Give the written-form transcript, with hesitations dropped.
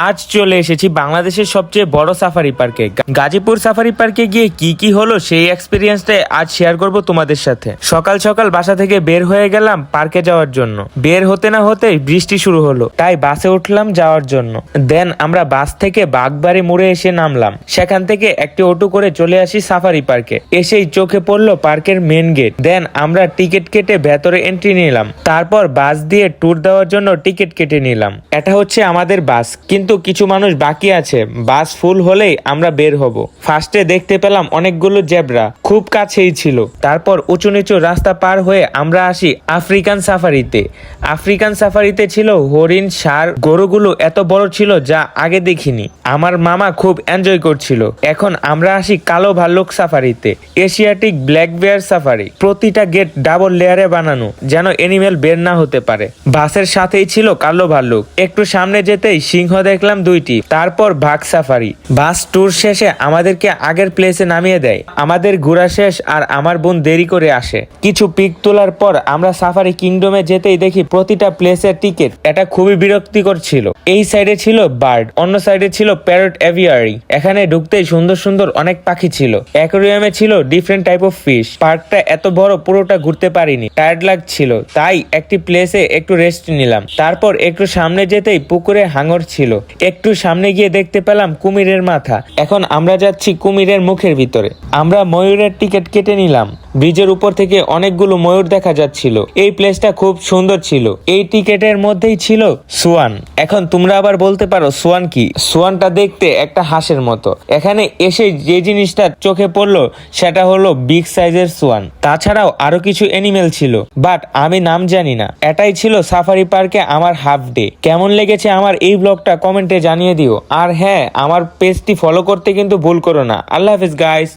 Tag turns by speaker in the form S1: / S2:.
S1: আজ চলে এসেছি বাংলাদেশের সবচেয়ে বড় সাফারি পার্কে। গাজীপুর সাফারি পার্কে গিয়ে কি কি হলো সেই এক্সপিরিয়েন্সটাই আজ শেয়ার করব তোমাদের সাথে। সকাল সকাল বাসা থেকে বের হয়ে গেলাম পার্কে যাওয়ার জন্য। বের হতে না হতেই বৃষ্টি শুরু হলো, তাই বাসে উঠলাম যাওয়ার জন্য। দেন আমরা বাস থেকে বাগবাড়ি মোড়ে এসে নামলাম। সেখান থেকে একটি অটো করে চলে আসি সাফারি পার্কে। এসেই চোখে পড়লো পার্কের মেন গেট। দেন আমরা টিকিট কেটে ভেতরে এন্ট্রি নিলাম। তারপর বাস দিয়ে ট্যুর দেওয়ার জন্য টিকিট কেটে নিলাম। এটা হচ্ছে আমাদের বাস, কিন্তু কিছু মানুষ বাকি আছে। বাস ফুল হলেই আমরা বের হব। ফার্স্টে দেখতে পেলাম অনেকগুলো জেব্রা, খুব কাছেই ছিল। তারপর উঁচু নিচু রাস্তা পার হয়ে আমরা আসি আফ্রিকান সাফারিতে। আফ্রিকান সাফারিতে ছিল হরিণ, ষাঁড়, গরুগুলো এত বড় ছিল যা আগে দেখিনি। আমার মামা খুব এনজয় করছিল। এখন আমরা আসি কালো ভাল্লুক সাফারিতে, এশিয়াটিক ব্ল্যাক বেয়ার সাফারি। প্রতিটা গেট ডাবল লেয়ারে বানানো, যেন এনিমেল বের না হতে পারে। বাসের সাথেই ছিল কালো ভাল্লুক। একটু সামনে যেতেই সিংহ দেখলাম দুইটি। তারপর বাঘ সাফারি। বাস ট্যুর শেষে আমাদেরকে আগের প্লেসে নামিয়ে দেয়। আমাদের ঘোরা শেষ আর আমার বোন দেরি করে আসে। কিছু পিক তোলার পর আমরা সাফারি কিংডমে যেতেই দেখি প্রতিটা প্লেসের টিকিট। এটা খুবই বিরক্তিকর ছিল। এই সাইডে ছিল বার্ড, অন্য সাইডে ছিল প্যারট এভিয়ারি। এখানে ঢুকতেই সুন্দর সুন্দর অনেক পাখি ছিল। অ্যাকোরিয়ামে ছিল ডিফারেন্ট টাইপ অফ ফিশ। পার্কটা এত বড়, পুরোটা ঘুরতে পারিনি, টায়ার্ড লাগছিল, তাই একটি প্লেসে একটু রেস্ট নিলাম। তারপর একটু সামনে যেতেই পুকুরে হাঙর ছিল। একটু সামনে গিয়ে দেখতে পেলাম কুমিরের মাথা। এখন আমরা যাচ্ছি কুমিরের মুখের ভিতরে। আমরা ময়ূরের টিকিট কেটে নিলাম। ব্রিজের উপর থেকে অনেকগুলো ময়ূর দেখা যাচ্ছিল। এই প্লেসটা খুব সুন্দর ছিল। এই টিকেটের মধ্যেই ছিল সোয়ান। এখন তোমরা আবার বলতে পারো সোয়ান কি? সোয়ানটা দেখতে একটা হাঁসের মতো। এখানে এসে যে জিনিসটা চোখে পড়লো সেটা হলো বিগ সাইজের সোয়ান। তাছাড়াও আরো কিছু অ্যানিমেল ছিল, বাট আমি নাম জানি না। এটাই ছিল সাফারি পার্কে আমার হাফ ডে। কেমন লেগেছে আমার এই ব্লগটা কমেন্টে জানিয়ে দিও। আর হ্যাঁ, আমার পেজটি ফলো করতে কিন্তু ভুল করো না। আল্লাহ হাফেজ গাইস।